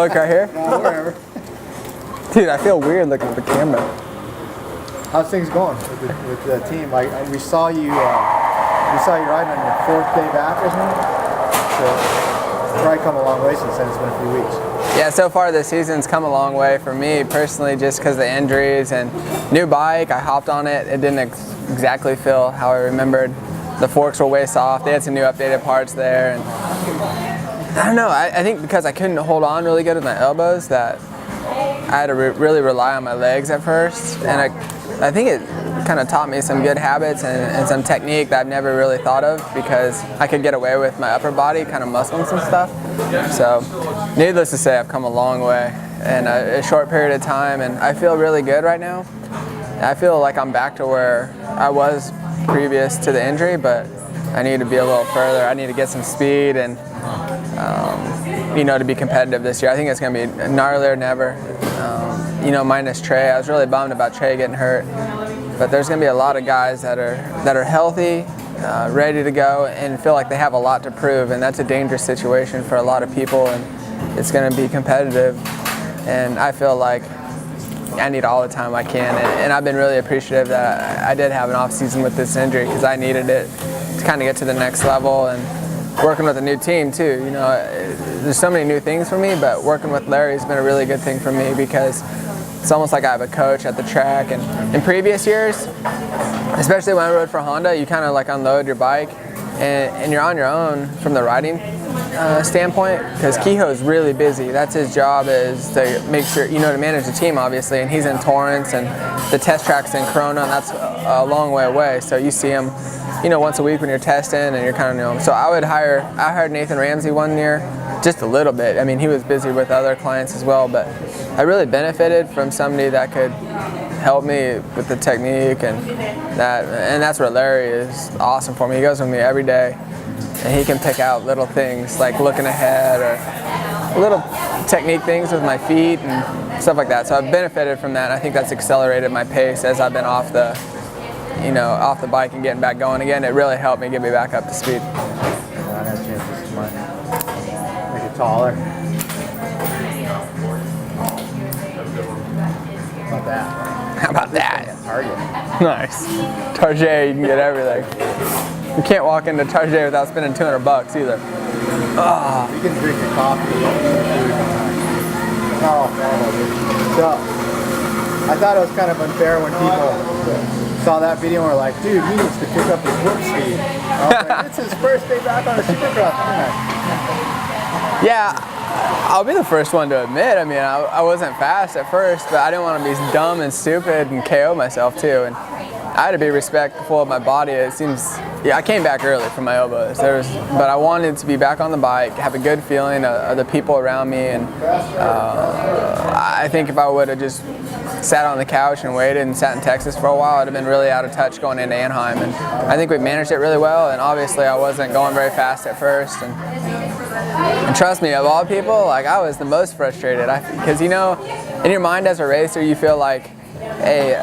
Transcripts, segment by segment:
look right here? Wherever. Dude, I feel weird looking at the camera. How's things going with the team? Like we saw you riding on your 4th day back or something. So it's probably come a long way since then. It's been a few weeks. Yeah, so far this season's come a long way for me personally, just because of the injuries and new bike. I hopped on it. It didn't exactly feel how I remembered. The forks were way soft. They had some new updated parts there, and I don't know. I think because I couldn't hold on really good with my elbows, that I had to really rely on my legs at first, and I think it kind of taught me some good habits and some technique that I've never really thought of, because I could get away with my upper body kind of muscling some stuff. So needless to say, I've come a long way in a short period of time, and I feel really good right now. I feel like I'm back to where I was previous to the injury, but I need to be a little further. I need to get some speed and you know, to be competitive this year. I think it's going to be gnarlier than ever. You know, minus Trey. I was really bummed about Trey getting hurt, but there's going to be a lot of guys that are healthy, ready to go, and feel like they have a lot to prove, and that's a dangerous situation for a lot of people, and it's going to be competitive, and I feel like I need all the time I can, and I've been really appreciative that I did have an off season with this injury, because I needed it to kind of get to the next level. And working with a new team too, you know, there's so many new things for me, but working with Larry has been a really good thing for me, because it's almost like I have a coach at the track. And in previous years, especially when I rode for Honda, you kind of like unload your bike and you're on your own from the riding standpoint, because Kehoe's really busy. That's his job, is to make sure, you know, to manage the team obviously, and he's in Torrance and the test track's in Corona, and that's a long way away, so you see him, you know, once a week when you're testing, and you're kind of new. So I hired Nathan Ramsey one year, just a little bit. I mean, he was busy with other clients as well, but I really benefited from somebody that could help me with the technique, and that's where Larry is awesome for me. He goes with me every day, and he can pick out little things like looking ahead or little technique things with my feet and stuff like that. So I've benefited from that. I think that's accelerated my pace as I've been off the bike and getting back going again. It really helped me get me back up to speed. I had chances to make it taller. How about that? How about that? Target. Nice. Target, you can get everything. You can't walk into Target without spending $200 either. Oh. You can drink your coffee. Oh, so I thought it was kind of unfair when people saw that video and were like, dude, he needs to pick up his work speed. I was like, it's his first day back on a supercross. Yeah. I'll be the first one to admit, I mean, I wasn't fast at first, but I didn't want to be dumb and stupid and KO myself too. And I had to be respectful of my body. It seems, yeah, I came back early from my elbows, but I wanted to be back on the bike, have a good feeling of the people around me. And I think if I would have just sat on the couch and waited and sat in Texas for a while, I'd have been really out of touch going into Anaheim. And I think we managed it really well, and obviously I wasn't going very fast at first. And trust me, of all people, like, I was the most frustrated, because, you know, in your mind as a racer, you feel like, hey,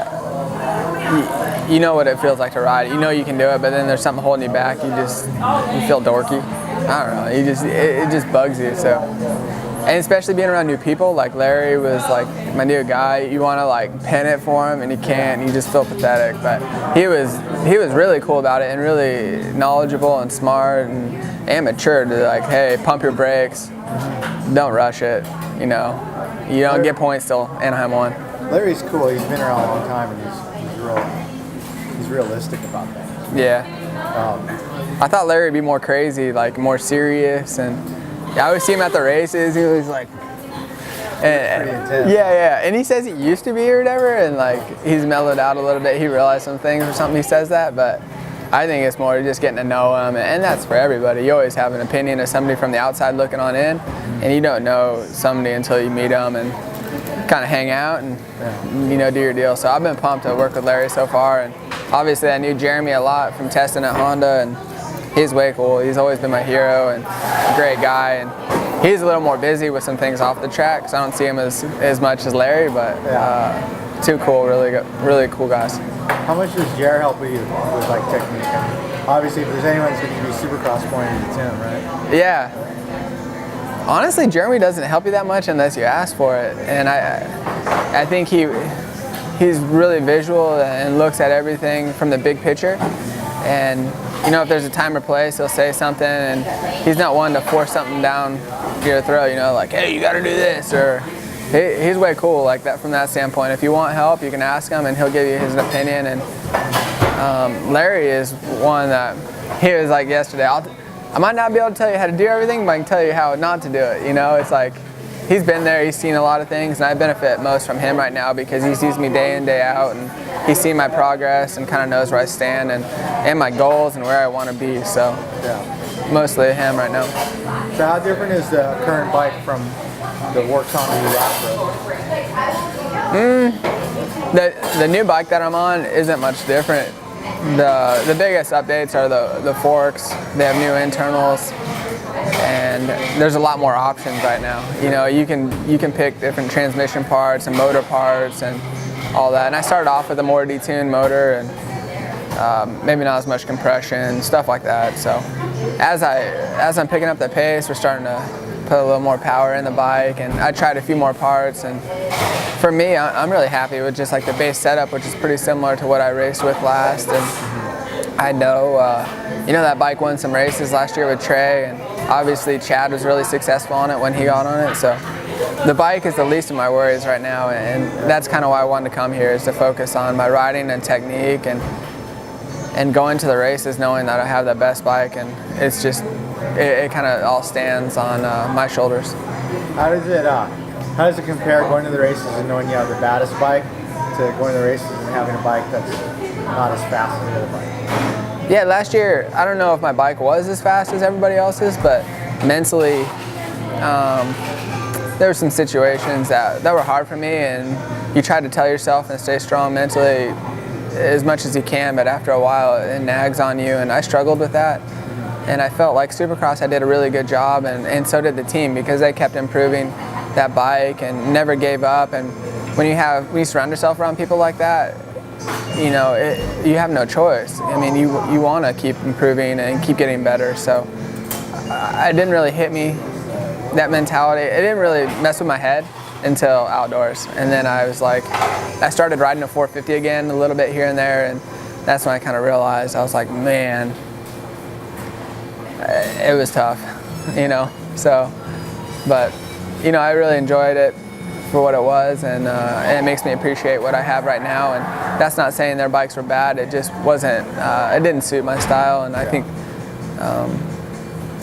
you know what it feels like to ride. You know you can do it, but then there's something holding you back. You feel dorky. I don't know. It just bugs you. So, and especially being around new people, like Larry was like my new guy. You want to like pin it for him, and you can't. You just feel pathetic. But he was really cool about it, and really knowledgeable and smart and mature to like, hey, pump your brakes, don't rush it. You know, you don't get points till Anaheim won. Larry's cool. He's been around a long time, and he's realistic about that. Yeah. I thought Larry would be more crazy, like more serious, and I always see him at the races. He was like, yeah. And he says he used to be or whatever, and like he's mellowed out a little bit. He realized some things or something. He says that, but I think it's more just getting to know him, and that's for everybody. You always have an opinion of somebody from the outside looking on in, and you don't know somebody until you meet them and kind of hang out and you know, do your deal. So I've been pumped to work with Larry so far, and obviously I knew Jeremy a lot from testing at Honda, and he's way cool. He's always been my hero and a great guy, and he's a little more busy with some things off the track, so I don't see him as much as Larry, but two cool, really cool guys. How much does Jer help you with like technique? Obviously, if there's anyone that's going to be Supercross pointed, it's him, right? Yeah. Honestly, Jeremy doesn't help you that much unless you ask for it, and I think he's really visual and looks at everything from the big picture. And you know, if there's a time or place, he'll say something, and he's not one to force something down your throat. You know, like, hey, you got to do this, or he's way cool like that from that standpoint. If you want help, you can ask him, and he'll give you his opinion. And Larry is one that he was like yesterday. I might not be able to tell you how to do everything, but I can tell you how not to do it. You know, it's like he's been there, he's seen a lot of things, and I benefit most from him right now because he sees me day in, day out, and he's seen my progress and kind of knows where I stand and my goals and where I want to be. So Yeah. mostly him right now. So how different is the current bike from the works on the last road? The new bike that I'm on isn't much different. The biggest updates are the forks. They have new internals, and there's a lot more options right now. You know, you can pick different transmission parts and motor parts and all that. And I started off with a more detuned motor and maybe not as much compression, stuff like that. So as I'm picking up the pace, we're starting to put a little more power in the bike, and I tried a few more parts. And for me, I'm really happy with just like the base setup, which is pretty similar to what I raced with last. And I know, you know, that bike won some races last year with Trey, and obviously Chad was really successful on it when he got on it. So the bike is the least of my worries right now, and that's kind of why I wanted to come here, is to focus on my riding and technique and going to the races knowing that I have the best bike, and it's just, it kind of all stands on my shoulders. How does it compare going to the races and knowing you have the baddest bike to going to the races and having a bike that's not as fast as the other bike? Yeah, last year, I don't know if my bike was as fast as everybody else's, but mentally, there were some situations that were hard for me, and you try to tell yourself and stay strong mentally as much as you can, but after a while it nags on you, and I struggled with that. And I felt like Supercross, I did a really good job, and so did the team, because they kept improving that bike and never gave up. And when you surround yourself around people like that, you know, you have no choice. I mean, you want to keep improving and keep getting better. So it didn't really hit me, that mentality. It didn't really mess with my head until outdoors. And then I was like, I started riding a 450 again a little bit here and there, and that's when I kind of realized, I was like, man, it was tough, you know. So, but you know, I really enjoyed it for what it was, and it makes me appreciate what I have right now. And that's not saying their bikes were bad, it just wasn't, it didn't suit my style. And I think,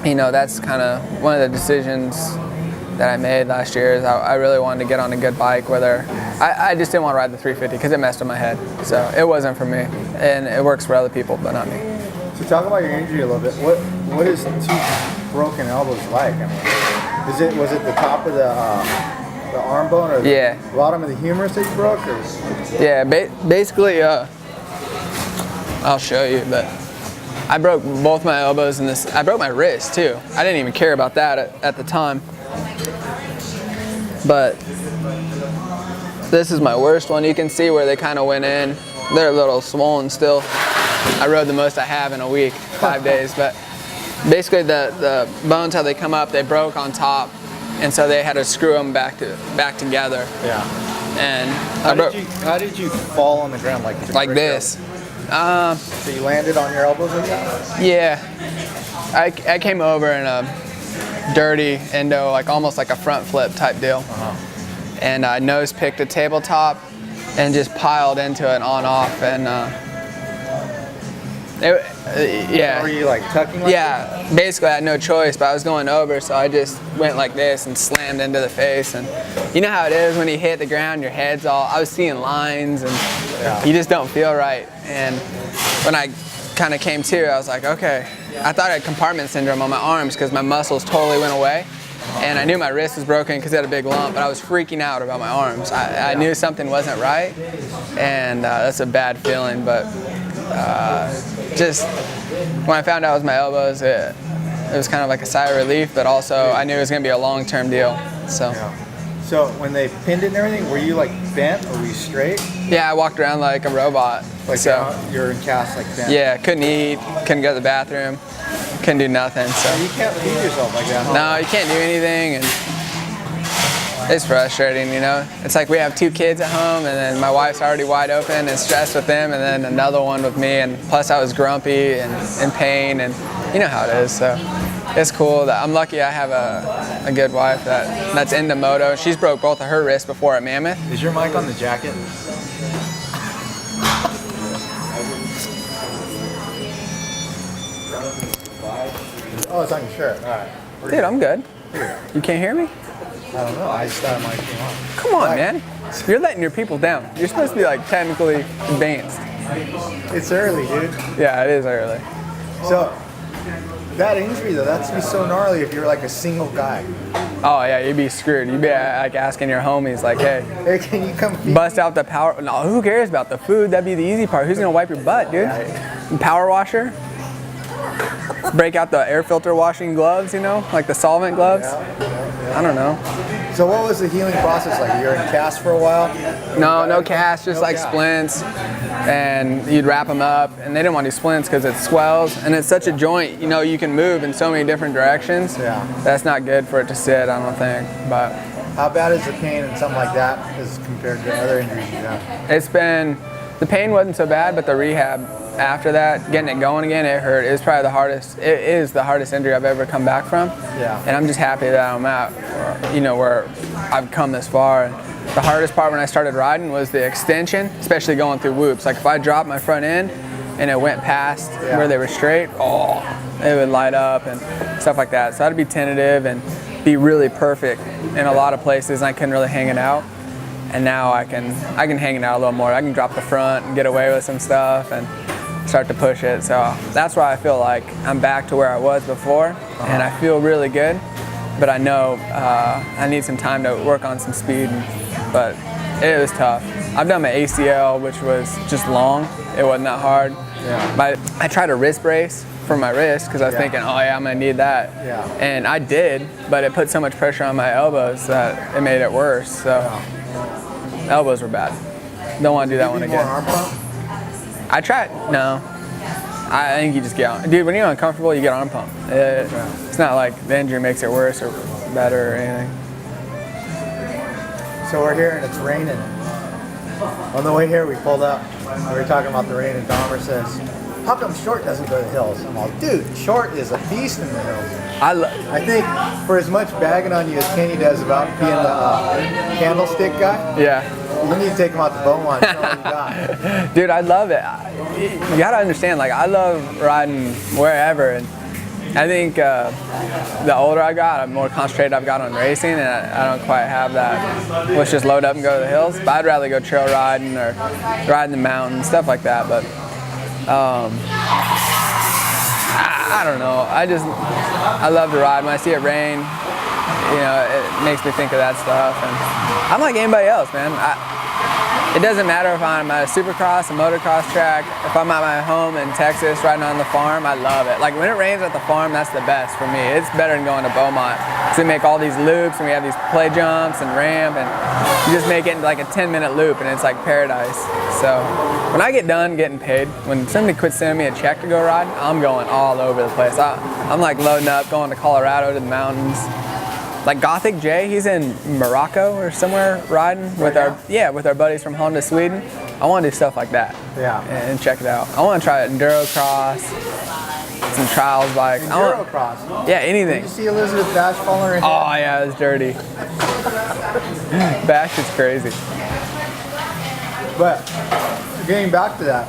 you know, that's kind of one of the decisions that I made last year, is I really wanted to get on a good bike, whether, I just didn't want to ride the 350 because it messed with my head. So it wasn't for me, and it works for other people, but not me. So talk about your injury a little bit. What is 2 broken elbows like? I mean, was it the top of the arm bone, or the bottom of the humerus that you broke? Or? Yeah, basically, I'll show you, but I broke both my elbows in this. I broke my wrist too. I didn't even care about that at the time. But this is my worst one. You can see where they kind of went in. They're a little swollen still. I rode the most I have in a week, 5 days. But basically the bones, how they come up, they broke on top, and so they had to screw them back together. Yeah. And how did you fall on the ground like this? So you landed on your elbows like that? Yeah. I came over in a dirty endo, like almost like a front flip type deal. And I nose picked a tabletop and just piled into it on off, and yeah. Were you like tucking like Yeah, basically I had no choice, but I was going over, so I just went like this and slammed into the face. And you know how it is when you hit the ground, your head's all, I was seeing lines, and you just don't feel right. And when I kind of came to, I was like, okay. I thought I had compartment syndrome on my arms because my muscles totally went away. And I knew my wrist was broken because it had a big lump, but I was freaking out about my arms. I knew something wasn't right, and that's a bad feeling. But just when I found out it was my elbows, it was kind of like a sigh of relief, but also I knew it was going to be a long-term deal. So. So when they pinned it and everything, were you like bent or were you straight? Yeah, I walked around like a robot. Like so you're in cast like bent? Yeah, couldn't eat, couldn't go to the bathroom. couldn't do nothing. So You can't feed yourself like that, huh? no, you can't do anything, and it's frustrating, you know. It's like we have 2 kids at home, and then my wife's already wide open and stressed with them, and then another one with me, and plus I was grumpy and in pain, and you know how it is. So it's cool that I'm lucky I have a good wife that's into moto. She's broke both of her wrists before at Mammoth. Is your mic on the jacket? Oh, it's on your shirt. All right. Dude, I'm good. You can't hear me? I don't know. I just thought it might be on. Come on, man. You're letting your people down. You're supposed to be like technically advanced. It's early, dude. Yeah, it is early. So, that injury though, that's be so gnarly if you're like a single guy. Oh yeah, you'd be screwed. You'd be like asking your homies like, hey, Hey, can you come feed bust out the power. No, who cares about the food? That'd be the easy part. Who's gonna wipe your butt, dude? Power washer? Break out the air filter washing gloves, you know, like the solvent gloves. I don't know. So what was the healing process like? You were in cast for a while? No cast, just like splints, and you'd wrap them up, and they didn't want to do splints because it swells, and it's such a joint, you know, you can move in so many different directions. Yeah. That's not good for it to sit, I don't think, but. How bad is the pain in something like that as compared to other injuries you have? It's been, the pain wasn't so bad, but the rehab after that, getting it going again, it hurt. It was probably the hardest, it is the hardest injury I've ever come back from. Yeah. And I'm just happy that I'm at, you know, where I've come this far. And the hardest part when I started riding was the extension, especially going through whoops. Like if I dropped my front end and it went past where they were straight, oh, it would light up and stuff like that. So I'd be tentative and be really perfect in a lot of places, and I couldn't really hang it out. And now I can hang it out a little more. I can drop the front and get away with some stuff and start to push it. So that's why I feel like I'm back to where I was before, and I feel really good. But I know I need some time to work on some speed, but it was tough. I've done my ACL, which was just long. It wasn't that hard. Yeah. But I tried a wrist brace for my wrist because I was thinking, oh yeah, I'm gonna need that. Yeah. And I did, but it put so much pressure on my elbows that it made it worse. So elbows were bad. Don't want to do that one again. More arm pump? I tried. No. I think you just get on. Dude, when you're uncomfortable, you get arm pump. It's not like the injury makes it worse or better or anything. So we're here and it's raining. On the way here, we pulled up. We were talking about the rain, and Dahmer says, how come Short doesn't go to the hills? I'm like, dude, Short is a beast in the hills. I think for as much bagging on you as Kenny does about being the candlestick guy, you need to take him out to Beaumont and show him what you got. Dude, I love it. You gotta understand, like, I love riding wherever, and I think the older I got, the more concentrated I've got on racing, and I don't quite have that. Let's just load up and go to the hills. But I'd rather go trail riding or ride in the mountains, stuff like that. But I don't know. I love to ride. When I see it rain, you know, it makes me think of that stuff. And I'm like anybody else, man. It doesn't matter if I'm at a supercross, a motocross track, if I'm at my home in Texas riding on the farm, I love it. Like when it rains at the farm, that's the best for me. It's better than going to Beaumont. So we make all these loops and we have these play jumps and ramp, and you just make it like a 10-minute loop and it's like paradise. So when I get done getting paid, when somebody quits sending me a check to go ride, I'm going all over the place. I'm like loading up, going to Colorado to the mountains. Like Gothic Jay, he's in Morocco or somewhere riding with our buddies from Honda Sweden. I want to do stuff like that. Yeah. And check it out. I want to try Enduro cross, some trials bikes. Enduro cross. Yeah, anything. Did you see Elizabeth Bash falling her head? Oh yeah, it was dirty. Bash is crazy. But getting back to that.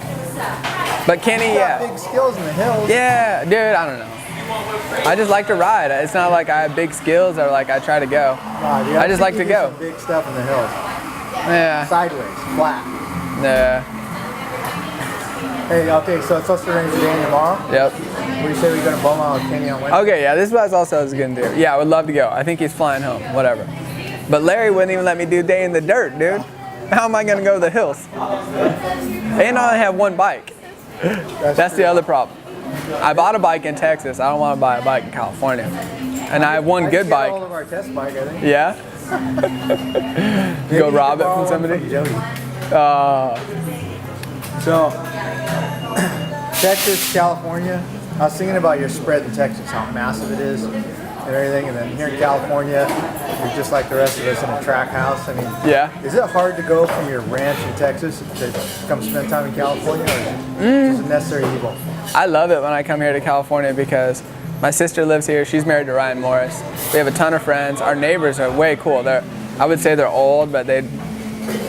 But Kenny, You got big skills in the hills. Yeah, dude, I don't know. I just like to ride. It's not like I have big skills or like I try to go. I just like to go. Some big stuff in the hills. Yeah. Sideways, flat. Yeah. Hey, okay, so it's supposed to rain today and tomorrow? Yep. We say we go to Beaumont with Kenny on Wednesday? Okay, yeah, this is what I also was gonna do. Yeah, I would love to go. I think he's flying home, whatever. But Larry wouldn't even let me do day in the dirt, dude. How am I gonna go to the hills? And I only have one bike. That's the other problem. I bought a bike in Texas. I don't want to buy a bike in California. And I have one good bike. All of our test bike, I think. Yeah? Go rob it from somebody? So, Texas, California, I was thinking about your spread in Texas, how massive it is and everything, and then here in California, you're just like the rest of us in a track house. I mean, yeah. Is it hard to go from your ranch in Texas to come spend time in California, or is it a necessary evil? I love it when I come here to California because my sister lives here. She's married to Ryan Morris. We have a ton of friends. Our neighbors are way cool. I would say they're old, but they'd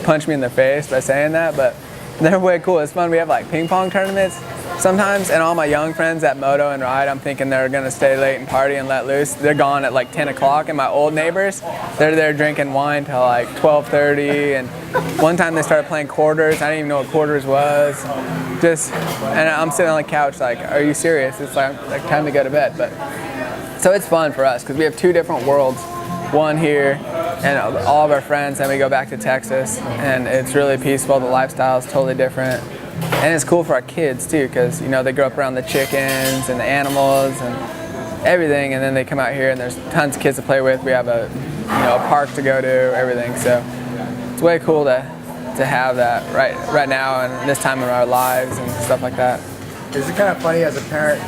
punch me in the face by saying that, but they're way cool. It's fun. We have like ping pong tournaments sometimes, and all my young friends that moto and ride, I'm thinking they're gonna stay late and party and let loose. They're gone at like 10 o'clock, and my old neighbors, they're there drinking wine till like 12:30, and one time they started playing quarters. I didn't even know what quarters was. And I'm sitting on the couch like, are you serious? It's like time to go to bed. But so it's fun for us because we have two different worlds. One here, and all of our friends, then we go back to Texas, and it's really peaceful. The lifestyle is totally different, and it's cool for our kids too, because you know they grow up around the chickens and the animals and everything, and then they come out here and there's tons of kids to play with. We have a park to go to, everything. So it's way cool to have that right now and this time in our lives and stuff like that. Is it kind of funny as a parent?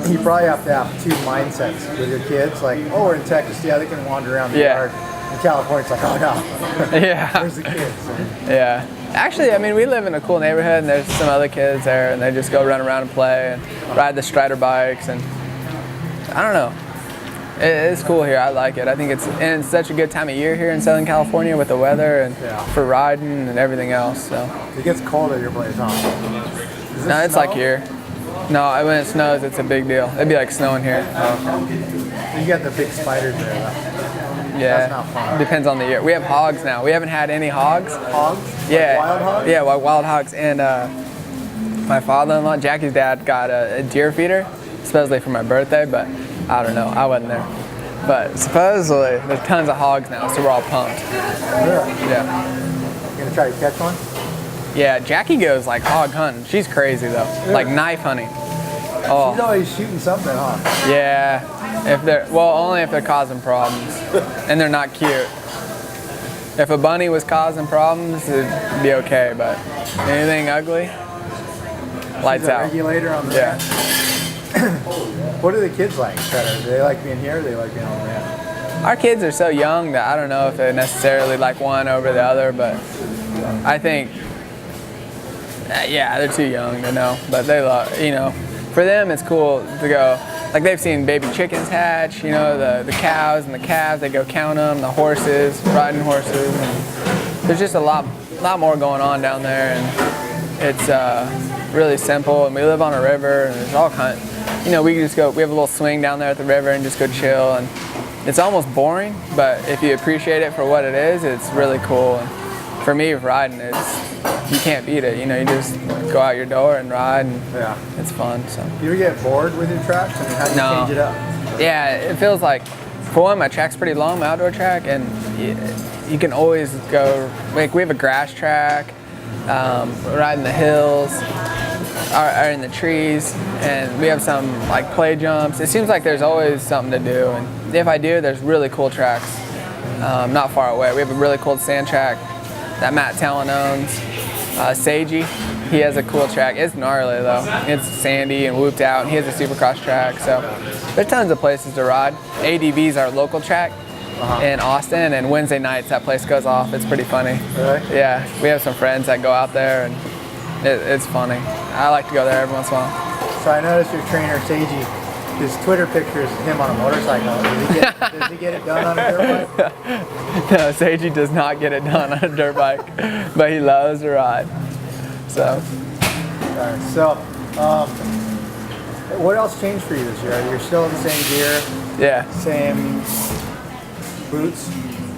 You probably have to have two mindsets with your kids. Like, oh, we're in Texas, yeah, they can wander around the yard. In California, it's like, oh no, yeah, where's the kids? Yeah, actually, I mean, we live in a cool neighborhood, and there's some other kids there, and they just go run around and play and ride the Strider bikes, and I don't know. It's cool here. I like it. I think it's such a good time of year here in Southern California with the weather and for riding and everything else. So it gets cold at your place, huh? No, it's like here. No, when it snows, it's a big deal. It'd be like snowing here. You got the big spiders there, though. Yeah, that's not fun. Depends on the year. We have hogs now. We haven't had any hogs. Hogs? Yeah, like wild hogs? Yeah, wild hogs. And my father-in-law, Jackie's dad, got a deer feeder, supposedly for my birthday, but I don't know. I wasn't there. But supposedly, there's tons of hogs now, so we're all pumped. Really? Yeah. You gonna try to catch one? Yeah, Jackie goes like hog hunting. She's crazy though, like knife hunting. Oh. She's always shooting something, huh? Yeah, only if they're causing problems, and they're not cute. If a bunny was causing problems, it'd be okay, but anything ugly, lights out. Regulator on the ranch. What are the kids like? Do they like being here, or do they like being on the ranch? Our kids are so young that I don't know if they necessarily like one over the other, but I think. Yeah, they're too young to know, but they love, for them it's cool to go, like they've seen baby chickens hatch, the cows and the calves, they go count them, the horses, riding horses, and there's just a lot more going on down there, and it's really simple, and we live on a river, and there's all kinds, we can just go, we have a little swing down there at the river and just go chill, and it's almost boring, but if you appreciate it for what it is, it's really cool. And for me, riding, you can't beat it. You just go out your door and ride, and it's fun. So. Do you ever get bored with your tracks? I mean, how do you change it up? Yeah, it feels like, for one, my track's pretty long, my outdoor track, and you can always go, like we have a grass track, ride in the hills, or in the trees, and we have some like play jumps. It seems like there's always something to do, and if I do, there's really cool tracks not far away. We have a really cool sand track that Matt Talon owns. Seiji, he has a cool track. It's gnarly though. It's sandy and whooped out. He has a supercross track, so there's tons of places to ride. ADV's our local track in Austin, and Wednesday nights that place goes off. It's pretty funny. Really? Yeah, we have some friends that go out there, and it's funny. I like to go there every once in a while. So I noticed your trainer Seiji, his Twitter picture is him on a motorcycle. Does he get it done on a dirt bike? No, Seiji does not get it done on a dirt bike, but he loves to ride. So. What else changed for you this year? You're still in the same gear? Yeah. Same boots?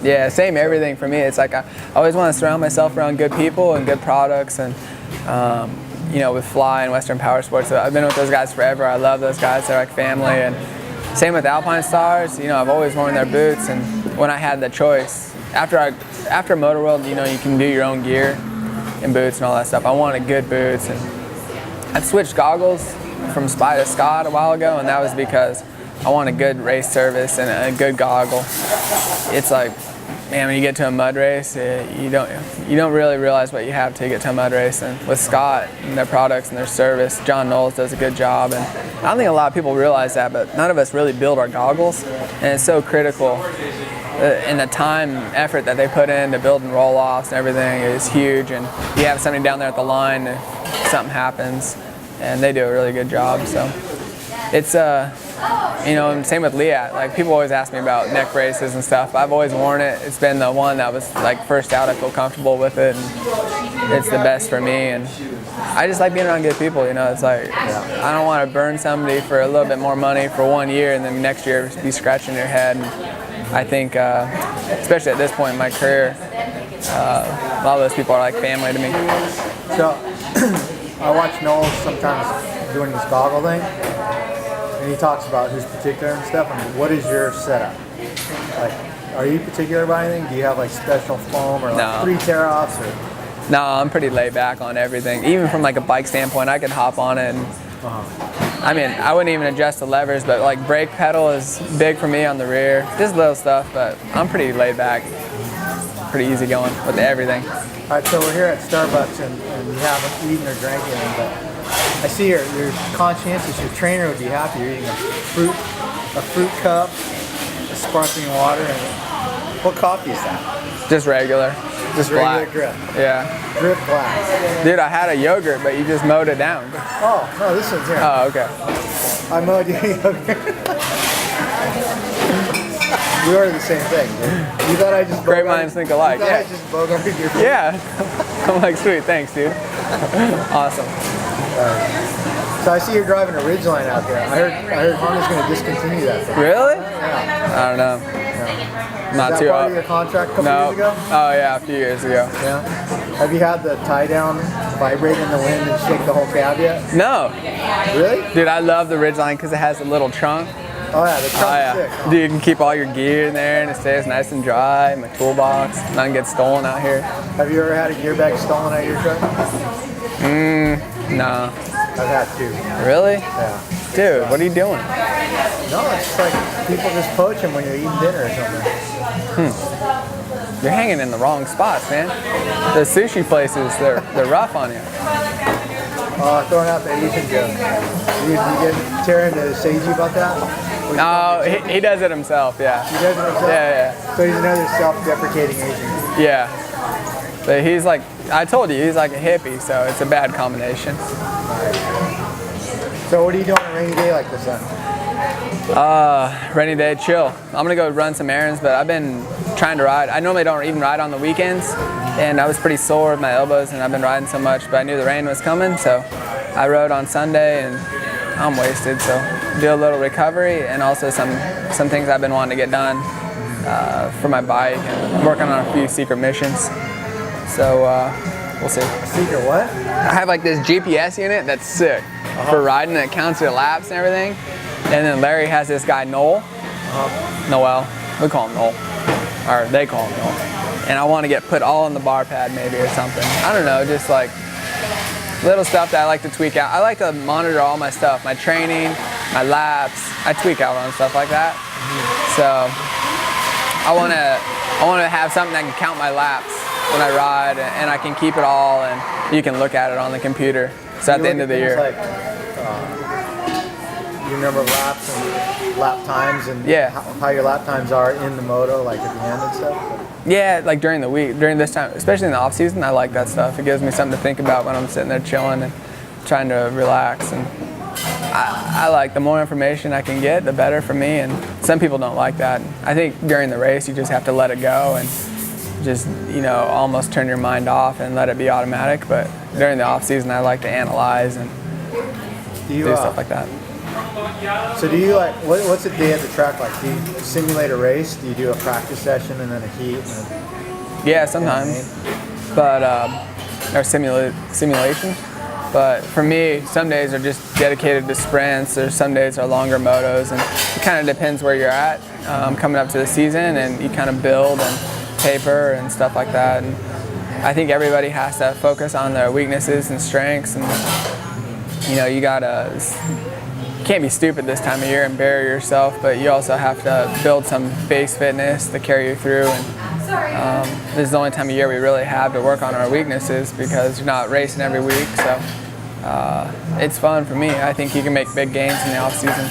Yeah, same everything for me. It's like I always want to surround myself around good people and good products, and with Fly and Western Power Sports. So I've been with those guys forever. I love those guys. They're like family. And same with Alpine Stars. I've always worn their boots. And when I had the choice, after Motor World, you can do your own gear and boots and all that stuff. I wanted good boots, and I switched goggles from Spy to Scott a while ago, and that was because I wanted good race service and a good goggle. It's like man, when you get to a mud race, you don't really realize what you have till you get to a mud race. And with Scott and their products and their service, John Knowles does a good job. And I don't think a lot of people realize that, but none of us really build our goggles, and it's so critical. And the time, effort that they put into building roll-offs and everything is huge. And you have somebody down there at the line, if something happens, and they do a really good job. So it's you know, and same with Leat. Like, people always ask me about neck braces and stuff. I've always worn it. It's been the one that was like first out. I feel comfortable with it, and it's the best for me. And I just like being around good people. You know, it's like I don't want to burn somebody for a little bit more money for 1 year, and then next year be scratching your head. And I think, especially at this point in my career, a lot of those people are like family to me. So I watch Knowles sometimes doing this goggle thing. And he talks about who's particular and stuff. I mean, what is your setup? Like, are you particular about anything? Do you have like special foam or like free tear-offs? Or? No, I'm pretty laid back on everything. Even from like a bike standpoint, I could hop on it. And, I mean, I wouldn't even adjust the levers, but like brake pedal is big for me on the rear. Just little stuff, but I'm pretty laid back. Pretty easy going with everything. All right, so we're here at Starbucks and you haven't eaten or drank anything, but I see you're conscientious. Your trainer would be happy. You're eating a fruit cup, a sparkling water, and what coffee is that? Just regular. Just regular drip. Yeah. Drip black. Dude, I had a yogurt, but you just mowed it down. Oh, no, this one's here. Oh, okay. I mowed your yogurt. We ordered the same thing, dude. You thought I just Great minds think alike. You thought I just bogarted your food? Yeah. I'm like, sweet, thanks, dude. Awesome. So I see you're driving a Ridgeline out there. I heard Honda's going to discontinue that thing. Really? Yeah. I don't know. Yeah. Not Is too that part up. of your contract a couple years ago? Oh yeah, a few years ago. Yeah. Have you had the tie down vibrate in the wind and shake the whole cab yet? No. Really? Dude, I love the Ridgeline because it has a little trunk. Oh yeah, the trunk's sick. Huh? Dude, you can keep all your gear in there and it stays nice and dry. My toolbox, nothing gets stolen out here. Have you ever had a gear bag stolen out of your truck? No. I've had two. Really? Yeah. Dude, what are you doing? No, it's just like people just poach them when you're eating dinner or something. You're hanging in the wrong spots, man. The sushi places, they're rough on you. Throwing out the Asian joke. You get Tara into Seiji about that? No, he does it himself, yeah. He does it himself? Yeah. So he's another self-deprecating Asian. Yeah. But he's like, I told you, he's like a hippie, so it's a bad combination. So what are you doing on a rainy day like this then? Rainy day, chill. I'm gonna go run some errands, but I've been trying to ride. I normally don't even ride on the weekends, and I was pretty sore with my elbows, and I've been riding so much, but I knew the rain was coming, so I rode on Sunday, and I'm wasted, so do a little recovery, and also some things I've been wanting to get done for my bike, and I'm working on a few secret missions, so we'll see. Secret what? I have like this GPS unit that's sick for riding. It counts your laps and everything. And then Larry has this guy Noel. Noel. We call him Noel. Or they call him Noel. And I want to get put all on the bar pad maybe or something. I don't know, just like little stuff that I like to tweak out. I like to monitor all my stuff, my training, my laps. I tweak out on stuff like that. So I want to have something that can count my laps when I ride, and I can keep it all, and you can look at it on the computer. So at the end of the year. Like, your number of laps and lap times and how your lap times are in the moto, like at the end and stuff? Yeah, like during the week, during this time, especially in the off season, I like that stuff. It gives me something to think about when I'm sitting there chilling and trying to relax. And I like the more information I can get, the better for me. And some people don't like that. I think during the race, you just have to let it go and just, you know, almost turn your mind off and let it be automatic. But during the off season, I like to analyze and do stuff like that. So do you like, what's a day at the track like? Do you simulate a race? Do you do a practice session and then a heat? Yeah, sometimes. But, or simulation. But for me, some days are just dedicated to sprints, or some days are longer motos, and it kind of depends where you're at coming up to the season, and you kind of build and paper and stuff like that. And I think everybody has to focus on their weaknesses and strengths, and you know, you can't be stupid this time of year and bury yourself, but you also have to build some base fitness to carry you through. And This is the only time of year we really have to work on our weaknesses because you're not racing every week. So it's fun for me. I think you can make big gains in the off season.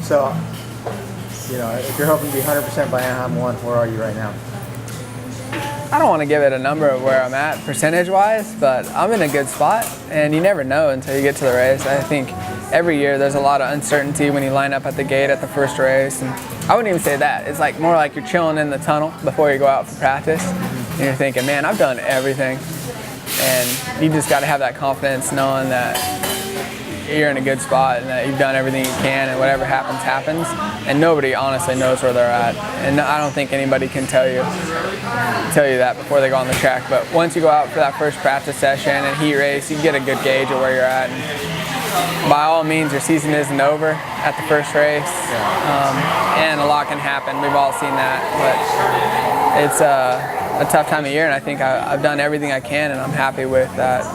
So, you know, if you're hoping to be 100% by Anaheim 1, where are you right now? I don't want to give it a number of where I'm at percentage-wise, but I'm in a good spot, and you never know until you get to the race. I think every year there's a lot of uncertainty when you line up at the gate at the first race, and I wouldn't even say that. It's like more like you're chilling in the tunnel before you go out for practice, and you're thinking, man, I've done everything, and you just got to have that confidence knowing that you're in a good spot and that you've done everything you can, and whatever happens, happens. And nobody honestly knows where they're at. And I don't think anybody can tell you that before they go on the track. But once you go out for that first practice session and heat race, you get a good gauge of where you're at. And by all means, your season isn't over at the first race. And a lot can happen. We've all seen that. But it's a tough time of year, and I think I've done everything I can, and I'm happy with that.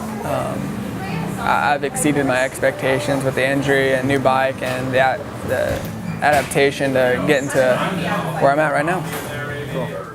I've exceeded my expectations with the injury and new bike and the adaptation to getting to where I'm at right now. Cool.